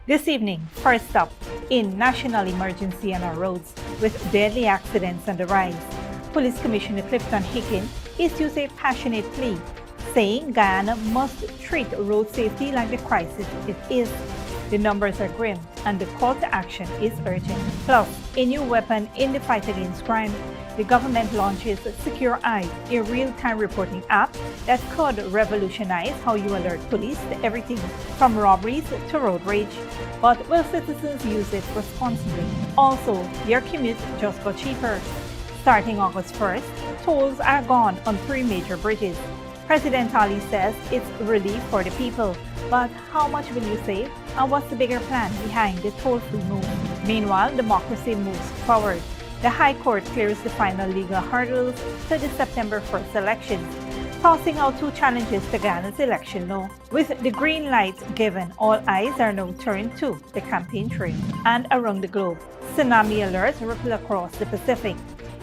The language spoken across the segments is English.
This evening, first up, in national emergency on our roads with deadly accidents on the rise, Police Commissioner Clifton Hicken issues a passionate plea, saying Guyana must treat road safety like the crisis it is. The numbers are grim and the call to action is urgent. Plus, a new weapon in the fight against crime. The government launches Secure Eye, a real-time reporting app that could revolutionize how you alert police to everything from robberies to road rage. But will citizens use it responsibly? Also, your commute just got cheaper. Starting August 1st, tolls are gone on 3 major bridges. President Ali says it's relief for the people. But how much will you save? And what's the bigger plan behind the toll-free move? Meanwhile, democracy moves forward. The High Court clears the final legal hurdles to the September 1st elections, tossing out 2 challenges to Guyana's election law. With the green light given, all eyes are now turned to the campaign trail. And around the globe, tsunami alerts ripple across the Pacific.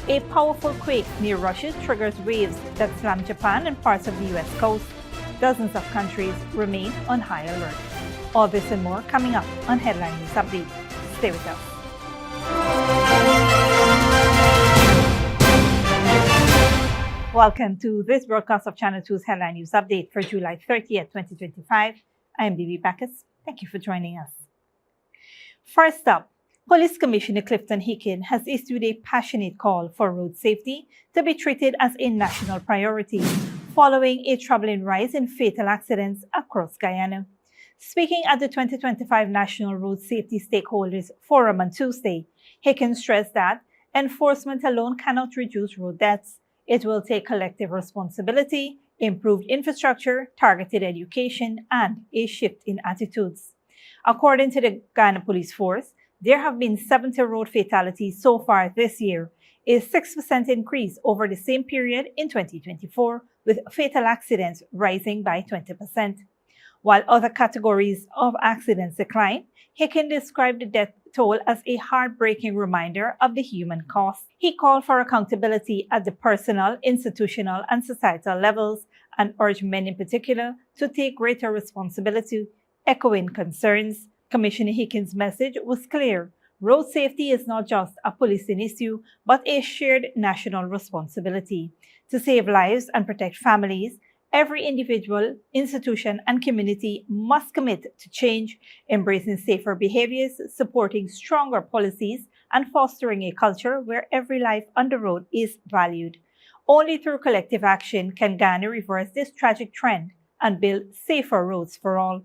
A powerful quake near Russia triggers waves that slam Japan and parts of the US coast. Dozens of countries remain on high alert. All this and more coming up on Headline News Update. Stay with us. Welcome to this broadcast of Channel 2's Headline News Update for July 30th, 2025. I am Bibi Bacchus. Thank you for joining us. First up, Police Commissioner Clifton Hicken has issued a passionate call for road safety to be treated as a national priority, following a troubling rise in fatal accidents across Guyana. Speaking at the 2025 National Road Safety Stakeholders Forum on Tuesday, Hicken stressed that enforcement alone cannot reduce road deaths. It will take collective responsibility, improved infrastructure, targeted education, and a shift in attitudes. According to the Guyana Police Force, there have been 70 road fatalities so far this year, a 6% increase over the same period in 2024, with fatal accidents rising by 20%. While other categories of accidents decline, Hicken described the death toll as a heartbreaking reminder of the human cost. He called for accountability at the personal, institutional, and societal levels and urged men in particular to take greater responsibility, echoing concerns. Commissioner Hicken's message was clear. Road safety is not just a policing issue, but a shared national responsibility. To save lives and protect families, every individual, institution, and community must commit to change, embracing safer behaviors, supporting stronger policies, and fostering a culture where every life on the road is valued. Only through collective action can Guyana reverse this tragic trend and build safer roads for all.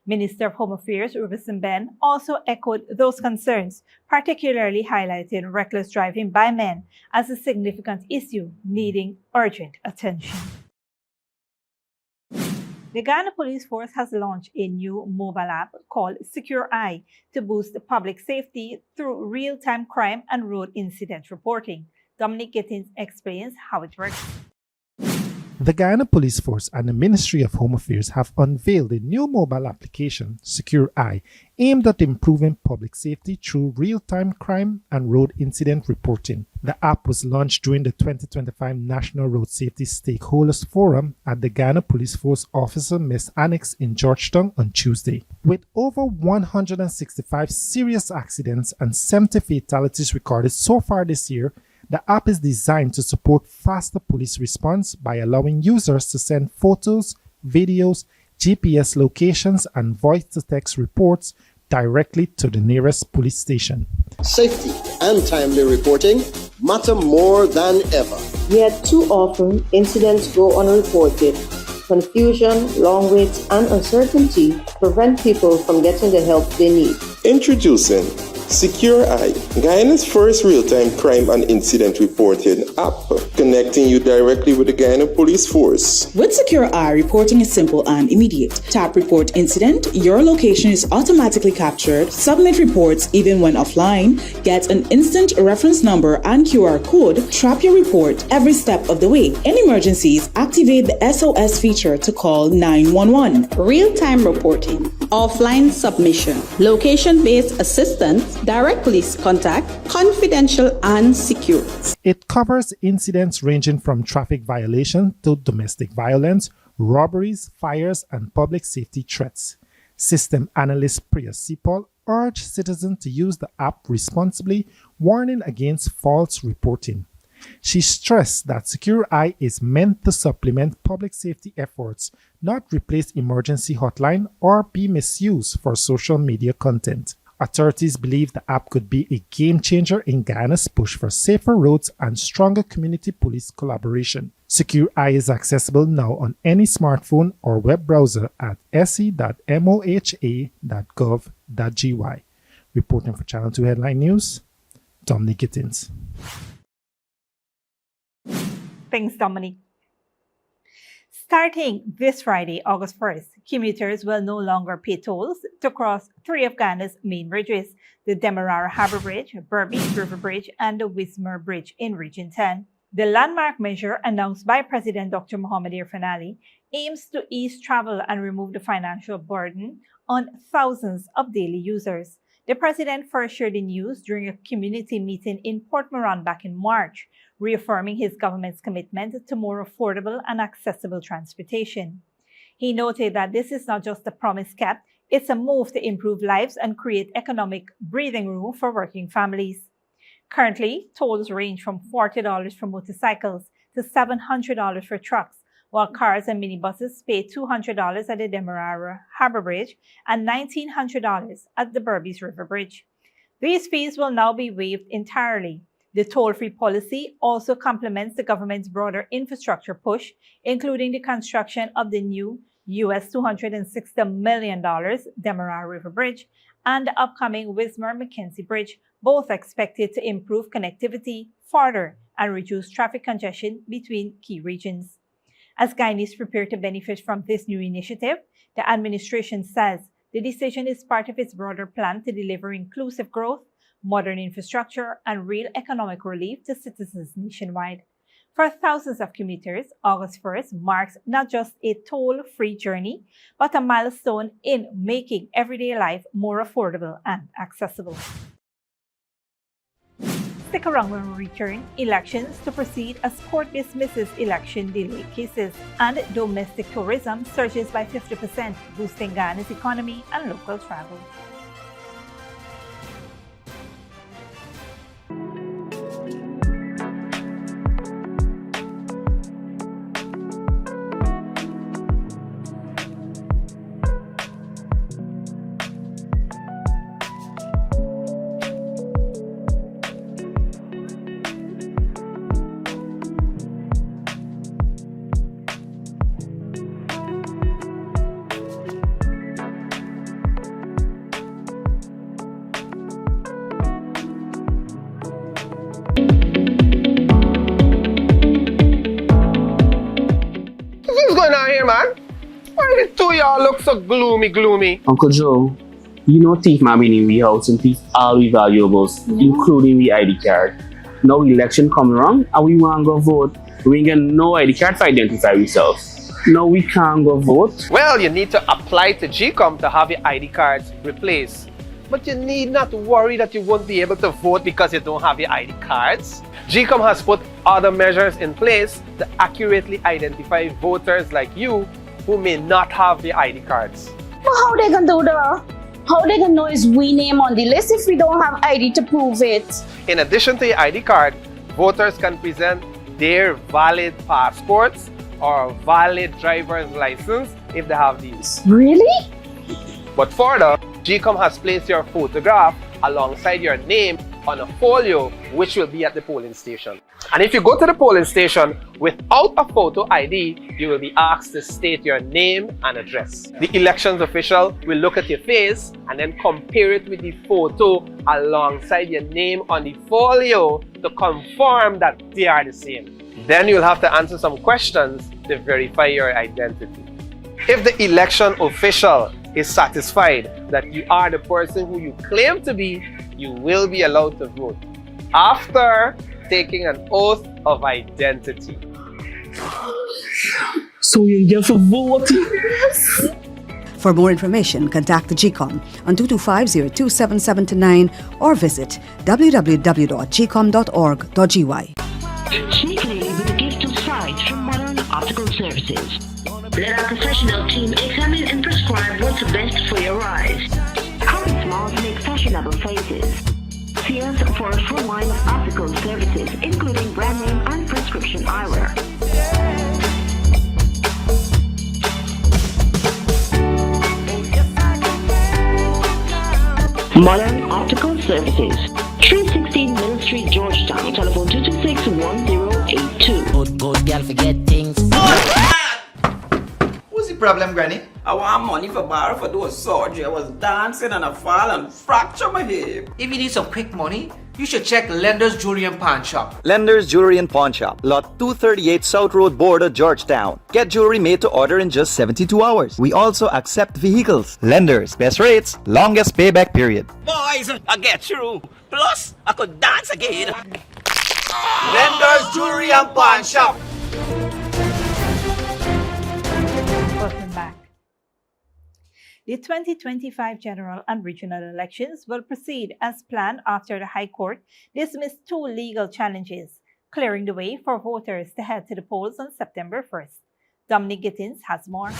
Minister of Home Affairs Robinson Ben also echoed those concerns, particularly highlighting reckless driving by men as a significant issue needing urgent attention. The Guyana Police Force has launched a new mobile app called Secure Eye to boost public safety through real-time crime and road incident reporting. Dominic Gittins explains how it works. The Guyana Police Force and the Ministry of Home Affairs have unveiled a new mobile application, Secure Eye, aimed at improving public safety through real-time crime and road incident reporting. The app was launched during the 2025 National Road Safety Stakeholders Forum at the Guyana Police Force Officer Mess Annex in Georgetown on Tuesday. With over 165 serious accidents and 70 fatalities recorded so far this year, the app is designed to support faster police response by allowing users to send photos, videos, GPS locations, and voice-to-text reports directly to the nearest police station. Safety and timely reporting matter more than ever. Yet too often, incidents go unreported. Confusion, long waits, and uncertainty prevent people from getting the help they need. Introducing Secure Eye, Guyana's first real-time crime and incident reporting app, connecting you directly with the Guyana Police Force. With Secure Eye, reporting is simple and immediate. Tap Report Incident, your location is automatically captured, submit reports even when offline, get an instant reference number and QR code, trap your report every step of the way. In emergencies, activate the SOS feature to call 911. Real-time reporting, offline submission, location-based assistance, direct police contact, confidential and secure. It covers incidents ranging from traffic violation to domestic violence, robberies, fires, and public safety threats. System analyst Priya Sipal urged citizens to use the app responsibly, warning against false reporting. She stressed that Secure Eye is meant to supplement public safety efforts, not replace emergency hotline or be misused for social media content. Authorities believe the app could be a game changer in Guyana's push for safer roads and stronger community police collaboration. Secure Eye is accessible now on any smartphone or web browser at se.moha.gov.gy. Reporting for Channel 2 Headline News, Dominic Gittins. Thanks, Dominic. Starting this Friday, August 1st, commuters will no longer pay tolls to cross three of Guyana's main bridges, the Demerara Harbour Bridge, Berbice River Bridge, and the Wismer Bridge in Region 10. The landmark measure announced by President Dr. Mohamed Irfan aims to ease travel and remove the financial burden on thousands of daily users. The President first shared the news during a community meeting in Port Moran back in March, reaffirming his government's commitment to more affordable and accessible transportation. He noted that this is not just a promise kept, it's a move to improve lives and create economic breathing room for working families. Currently, tolls range from $40 for motorcycles to $700 for trucks, while cars and minibuses pay $200 at the Demerara Harbour Bridge and $1,900 at the Berbice River Bridge. These fees will now be waived entirely. The toll-free policy also complements the government's broader infrastructure push, including the construction of the new US $260 million Demerara River Bridge and the upcoming Wismer-Mackenzie Bridge, both expected to improve connectivity further and reduce traffic congestion between key regions. As Guyanese prepare to benefit from this new initiative, the administration says the decision is part of its broader plan to deliver inclusive growth, modern infrastructure, and real economic relief to citizens nationwide. For thousands of commuters, August 1st marks not just a toll-free journey, but a milestone in making everyday life more affordable and accessible. Stick around when we return. Elections to proceed as court dismisses election delay cases, and domestic tourism surges by 50%, boosting Guyana's economy and local travel. Why the two of y'all look so gloomy? Uncle Joe, you know thief man been in the house and thief all the valuables, including the ID card. Now election come around and we want to go vote. We ain't get no ID card to identify ourselves. Now we can't go vote. Well, you need to apply to GCOM to have your ID cards replaced. But you need not worry that you won't be able to vote because you don't have your ID cards. GCOM has put other measures in place to accurately identify voters like you who may not have the ID cards. But how they gonna do that? How they gonna know is we name on the list if we don't have ID to prove it? In addition to your ID card, voters can present their valid passports or valid driver's license if they have these. Really? But further, GCOM has placed your photograph alongside your name on a folio which will be at the polling station. And if you go to the polling station without a photo ID, you will be asked to state your name and address. The elections official will look at your face and then compare it with the photo alongside your name on the folio to confirm that they are the same. Then you'll have to answer some questions to verify your identity. If the election official is satisfied that you are the person who you claim to be, you will be allowed to vote after taking an oath of identity. So you get to vote? For more information, contact the GCOM on 225-02779 or visit www.gcom.org.gy. Sneakily with a gift of sight from Modern Optical Services. Let our professional team examine and prescribe what's what's best for your eyes. Hurry Small make fashionable faces. See us for a full line of optical services, including brand name and prescription eyewear. Modern Optical Services, 316 Middle Street, Georgetown. Telephone 226-1082. Good girl forget things. What's the problem, Granny? I want money for borrow for those surgery. I was dancing and I fall and fracture my hip. If you need some quick money, you should check Lender's Jewelry and Pawn Shop. Lender's Jewelry and Pawn Shop, Lot 238 South Road, Border, Georgetown. Get jewelry made to order in just 72 hours. We also accept vehicles. Lender's, best rates, longest payback period. Boys, I get through. Plus, I could dance again. Lender's Jewelry and Pawn Shop. Welcome back. The 2025 general and regional elections will proceed as planned after the High Court dismissed 2 legal challenges, clearing the way for voters to head to the polls on September 1st. Dominic Gittins has more.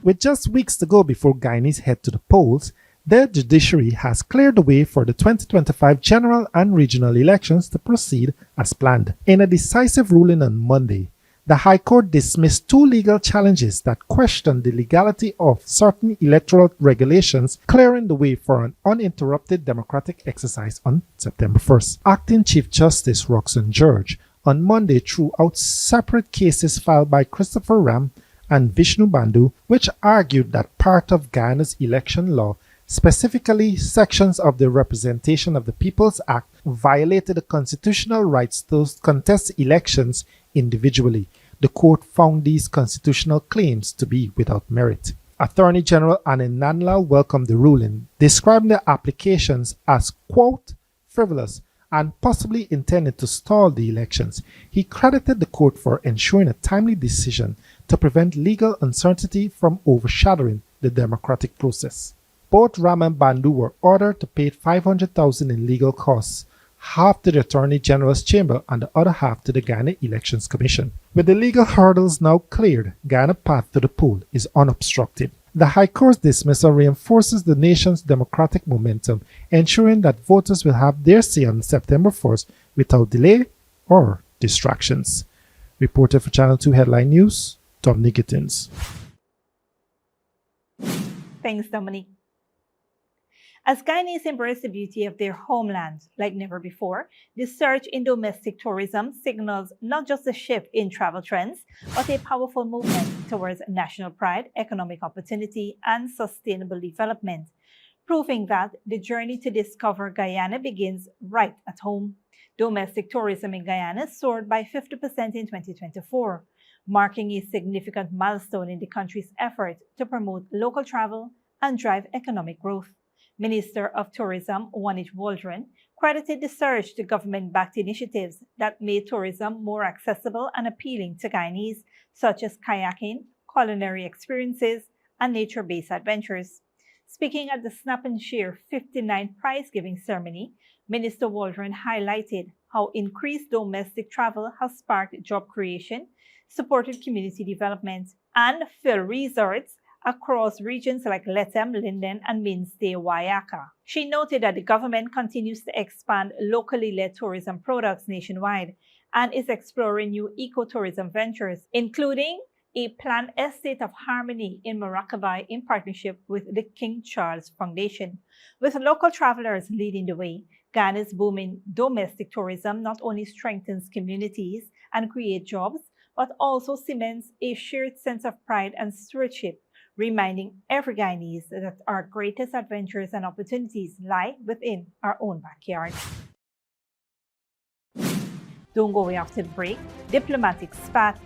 With just weeks to go before Guyanese head to the polls, the judiciary has cleared the way for the 2025 general and regional elections to proceed as planned. In a decisive ruling on Monday, the High Court dismissed 2 legal challenges that questioned the legality of certain electoral regulations, clearing the way for an uninterrupted democratic exercise on September 1st. Acting Chief Justice Roxanne George on Monday threw out separate cases filed by Christopher Ram and Vishnu Bandhu, which argued that part of Guyana's election law, specifically sections of the Representation of the People's Act, violated the constitutional rights to contest elections individually. The court found these constitutional claims to be without merit. Attorney General Anin Nanlal welcomed the ruling, describing the applications as, quote, frivolous and possibly intended to stall the elections. He credited the court for ensuring a timely decision to prevent legal uncertainty from overshadowing the democratic process. Both Ram and Bandhu were ordered to pay $500,000 in legal costs, half to the Attorney General's chamber and the other half to the Guyana Elections Commission. With the legal hurdles now cleared, Guyana's path to the poll is unobstructed. The High Court's dismissal reinforces the nation's democratic momentum, ensuring that voters will have their say on September 1st without delay or distractions. Reporter for Channel 2 Headline News, Dominic Gittins. Thanks, Dominic. As Guyanese embrace the beauty of their homeland like never before, the surge in domestic tourism signals not just a shift in travel trends, but a powerful movement towards national pride, economic opportunity, and sustainable development, proving that the journey to discover Guyana begins right at home. Domestic tourism in Guyana soared by 50% in 2024, marking a significant milestone in the country's effort to promote local travel and drive economic growth. Minister of Tourism Wanich Waldron credited the surge to government-backed initiatives that made tourism more accessible and appealing to Guyanese, such as kayaking, culinary experiences, and nature-based adventures. Speaking at the Snap and Share 59 prize-giving ceremony, Minister Waldron highlighted how increased domestic travel has sparked job creation, supported community development, and filled resorts across regions like Lethem, Linden, and Mainstay Waiaka. She noted that the government continues to expand locally led tourism products nationwide and is exploring new ecotourism ventures, including a planned estate of harmony in Maracaibo in partnership with the King Charles Foundation. With local travelers leading the way, Guyana's booming domestic tourism not only strengthens communities and creates jobs, but also cements a shared sense of pride and stewardship, reminding every Guyanese that our greatest adventures and opportunities lie within our own backyard. Don't go away after the break. Diplomatic spat.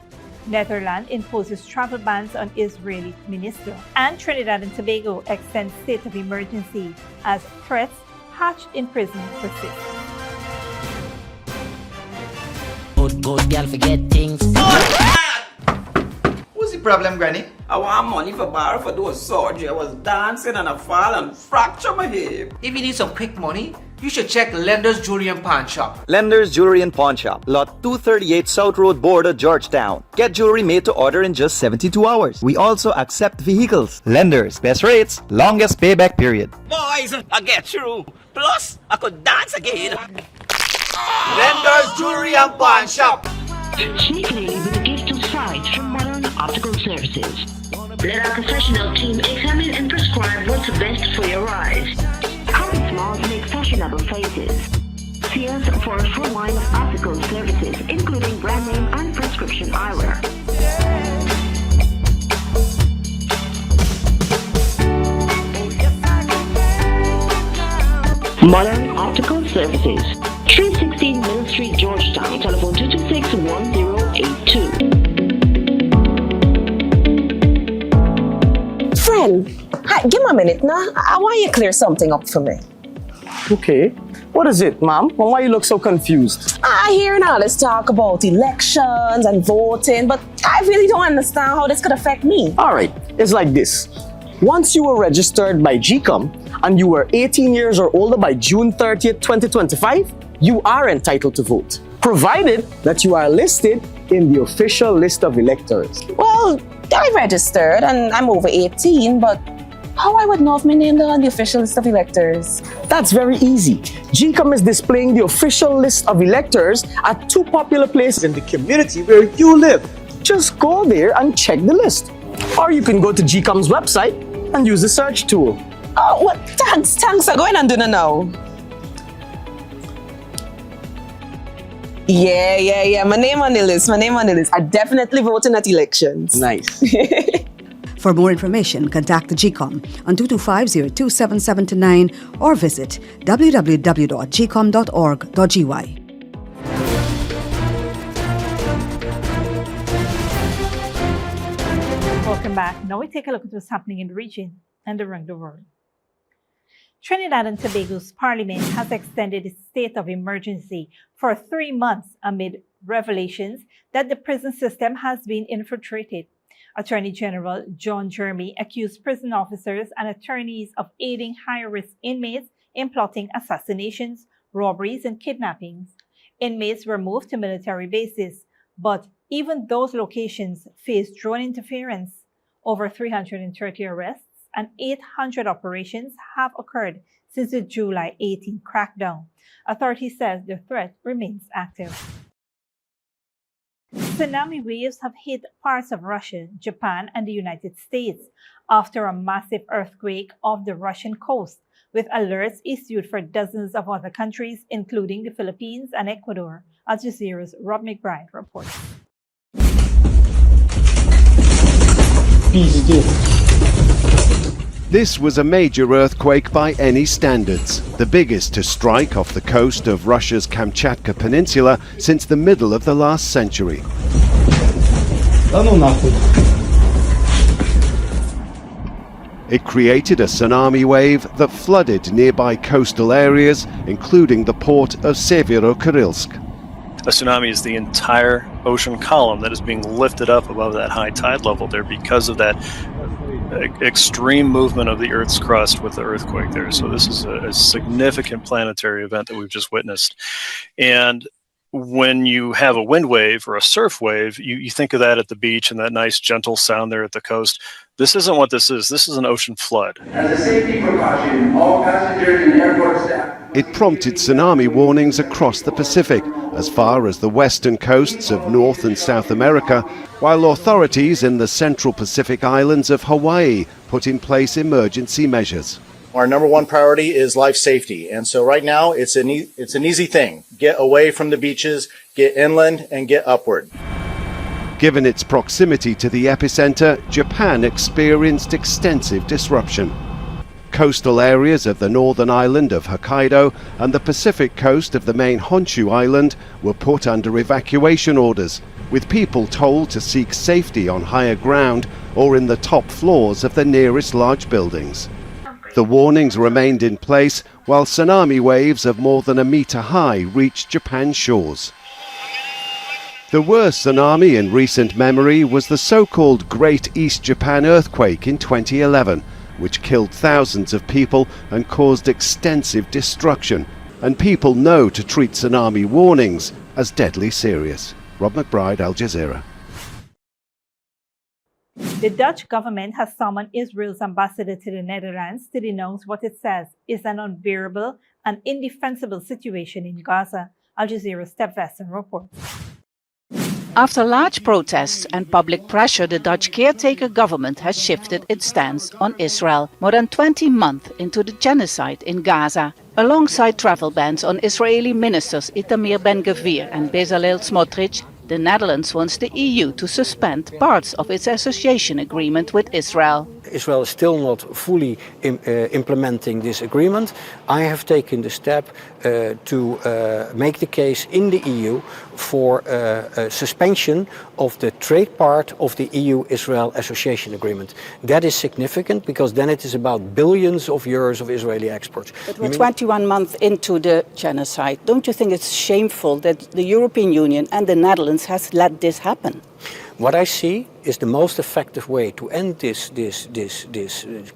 Netherlands imposes travel bans on Israeli minister. And Trinidad and Tobago extends state of emergency as threats hatched in prison persist. Good girl forget things. What's the problem, Granny? I want money for borrow for do a surgery. I was dancing and I fall and fracture my hip. If you need some quick money, you should check Lender's Jewelry and Pawn Shop. Lender's Jewelry and Pawn Shop, lot 238 South Road Border, Georgetown. Get jewelry made to order in just 72 hours. We also accept vehicles. Lenders, best rates, longest payback period. Boys, I get through. Plus, I could dance again. Lender's Jewelry and Pawn Shop. See clearly with a gift of sight from Modern Optical Services. Let our professional team examine and prescribe what's best for your eyes. Our smiles make fashionable faces. See us for a full line of optical services, including brand name and prescription eyewear. Modern Optical Services, 316 Mill Street, Georgetown. Telephone 226-1082. Friend, hi, give me a minute now. I want you to clear something up for me. Okay. What is it, ma'am? Why you look so confused? I hear all this talk about elections and voting, but I really don't understand how this could affect me. All right. It's like this. Once you were registered by GCOM and you were 18 years or older by June 30th, 2025, you are entitled to vote, provided that you are listed in the official list of electors. Well, I registered and I'm over 18, but how I would know if my name is on the official list of electors? That's very easy. GCOM is displaying the official list of electors at two popular places in the community where you live. Just go there and check the list. Or you can go to GCOM's website and use the search tool. Oh, well, thanks. I'm going and doing it now. Yeah. My name on the list. I definitely voting at elections. Nice. For more information, contact the GCOM on 225-027729 or visit www.gcom.org.gy. Welcome back. Now we take a look at what's happening in the region and around the world. Trinidad and Tobago's parliament has extended its state of emergency for 3 months amid revelations that the prison system has been infiltrated. Attorney General John Jeremy accused prison officers and attorneys of aiding high-risk inmates in plotting assassinations, robberies, and kidnappings. Inmates were moved to military bases, but even those locations faced drone interference. Over 330 arrests and 800 operations have occurred since the July 18 crackdown. Authorities says the threat remains active. Tsunami waves have hit parts of Russia, Japan, and the United States after a massive earthquake off the Russian coast, with alerts issued for dozens of other countries, including the Philippines and Ecuador. Al Jazeera's Rob McBride reports. This was a major earthquake by any standards, the biggest to strike off the coast of Russia's Kamchatka Peninsula since the middle of the last century. It created a tsunami wave that flooded nearby coastal areas, including the port of Severo-Kurilsk. A tsunami is the entire ocean column that is being lifted up above that high tide level there because of that extreme movement of the Earth's crust with the earthquake there. So this is a significant planetary event that we've just witnessed. And when you have a wind wave or a surf wave, you think of that at the beach and that nice gentle sound there at the coast. This isn't what this is. This is an ocean flood. As a safety precaution, all passengers and airport staff. It prompted tsunami warnings across the Pacific, as far as the western coasts of North and South America, while authorities in the central Pacific islands of Hawaii put in place emergency measures. Our number one priority is life safety, and so right now it's an easy thing. Get away from the beaches, get inland, and get upward. Given its proximity to the epicenter, Japan experienced extensive disruption. Coastal areas of the northern island of Hokkaido and the Pacific coast of the main Honshu island were put under evacuation orders, with people told to seek safety on higher ground or in the top floors of the nearest large buildings. The warnings remained in place while tsunami waves of more than a meter high reached Japan's shores. The worst tsunami in recent memory was the so-called Great East Japan earthquake in 2011, which killed thousands of people and caused extensive destruction. And people know to treat tsunami warnings as deadly serious. Rob McBride, Al Jazeera. The Dutch government has summoned Israel's ambassador to the Netherlands to denounce what it says is an unbearable and indefensible situation in Gaza. Al Jazeera's Step Weston reports. After large protests and public pressure, the Dutch caretaker government has shifted its stance on Israel more than 20 months into the genocide in Gaza. Alongside travel bans on Israeli ministers Itamar Ben-Gvir and Bezalel Smotrich, the Netherlands wants the EU to suspend parts of its association agreement with Israel. Israel is still not fully implementing this agreement. I have taken the step to make the case in the EU for a suspension of the trade part of the EU-Israel association agreement. That is significant because then it is about billions of euros of Israeli exports. But we're 21 months into the genocide. Don't you think it's shameful that the European Union and the Netherlands has let this happen? What I see is the most effective way to end this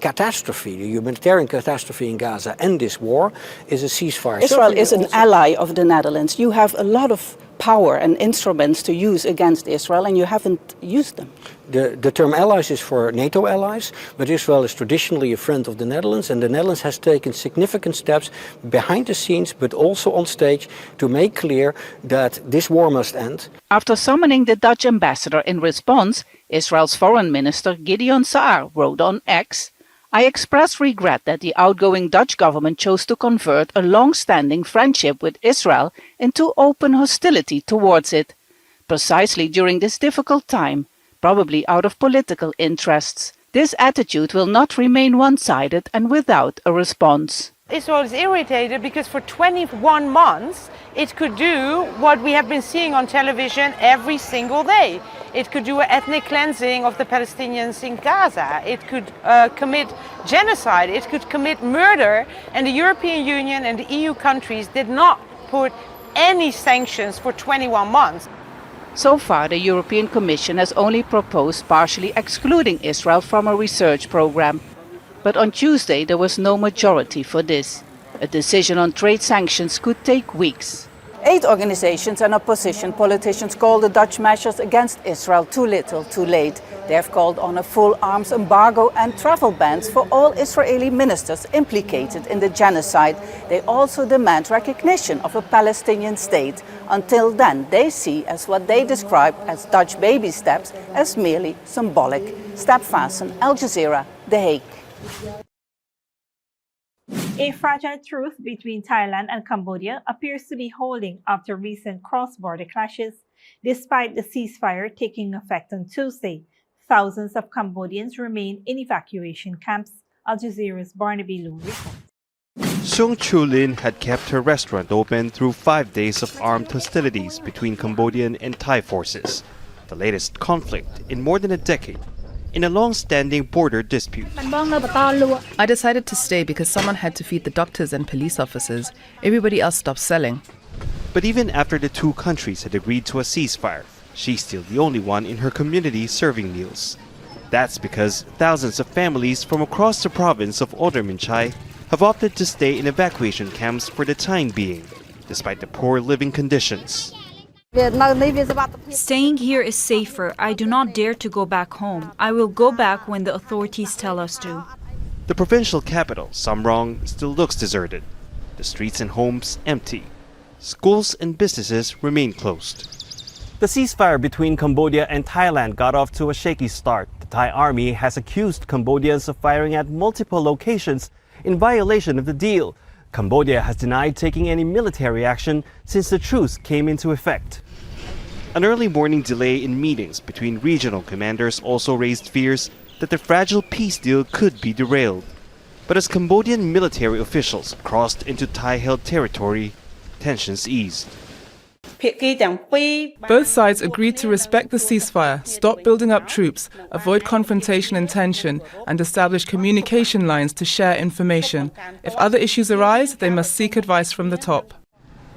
catastrophe, the humanitarian catastrophe in Gaza, and this war, is a ceasefire. Israel is an ally of the Netherlands. You have a lot of power and instruments to use against Israel, and you haven't used them. The term allies is for NATO allies, but Israel is traditionally a friend of the Netherlands, and the Netherlands has taken significant steps behind the scenes, but also on stage, to make clear that this war must end. After summoning the Dutch ambassador in response, Israel's foreign minister Gideon Saar wrote on X, "I express regret that the outgoing Dutch government chose to convert a long-standing friendship with Israel into open hostility towards it, precisely during this difficult time, probably out of political interests. This attitude will not remain one-sided and without a response." Israel is irritated because for 21 months it could do what we have been seeing on television every single day. It could do an ethnic cleansing of the Palestinians in Gaza. It could commit genocide. It could commit murder. And the European Union and the EU countries did not put any sanctions for 21 months. So far, the European Commission has only proposed partially excluding Israel from a research program. But on Tuesday, there was no majority for this. A decision on trade sanctions could take weeks. 8 organizations and opposition politicians call the Dutch measures against Israel too little, too late. They have called on a full arms embargo and travel bans for all Israeli ministers implicated in the genocide. They also demand recognition of a Palestinian state. Until then, they see as what they describe as Dutch baby steps as merely symbolic. Step Fasten, Al Jazeera, The Hague. A fragile truce between Thailand and Cambodia appears to be holding after recent cross-border clashes. Despite the ceasefire taking effect on Tuesday, thousands of Cambodians remain in evacuation camps. Al Jazeera's Barnaby Lu reports. Sung Chu Lin had kept her restaurant open through 5 days of armed hostilities between Cambodian and Thai forces, the latest conflict in more than a decade in a long-standing border dispute. I decided to stay because someone had to feed the doctors and police officers. Everybody else stopped selling. But even after the two countries had agreed to a ceasefire, she's still the only one in her community serving meals. That's because thousands of families from across the province of Oderminchai have opted to stay in evacuation camps for the time being, despite the poor living conditions. Staying here is safer. I do not dare to go back home. I will go back when the authorities tell us to. The provincial capital, Samrong, still looks deserted. The streets and homes empty. Schools and businesses remain closed. The ceasefire between Cambodia and Thailand got off to a shaky start. The Thai army has accused Cambodians of firing at multiple locations in violation of the deal. Cambodia has denied taking any military action since the truce came into effect. An early morning delay in meetings between regional commanders also raised fears that the fragile peace deal could be derailed. But as Cambodian military officials crossed into Thai-held territory, tensions eased. Both sides agreed to respect the ceasefire, stop building up troops, avoid confrontation and tension, and establish communication lines to share information. If other issues arise, they must seek advice from the top.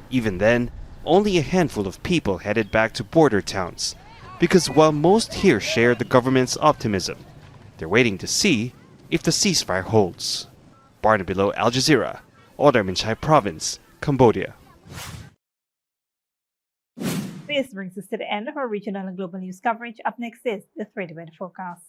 Even then, only a handful of people headed back to border towns, because while most here share the government's optimism, they're waiting to see if the ceasefire holds. Barnaby Low, Al Jazeera, Odar-Minchai Province, Cambodia. This brings us to the end of our regional and global news coverage. Up next is the 3D weather forecast.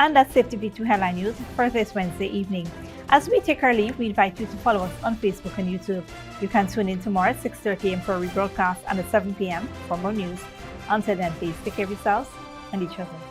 And that's it to B2 Headline News for this Wednesday evening. As we take our leave, we invite you to follow us on Facebook and YouTube. You can tune in tomorrow at 6:30 a.m. for a rebroadcast and at 7 p.m. for more news. Until then, please take care of yourselves and each other.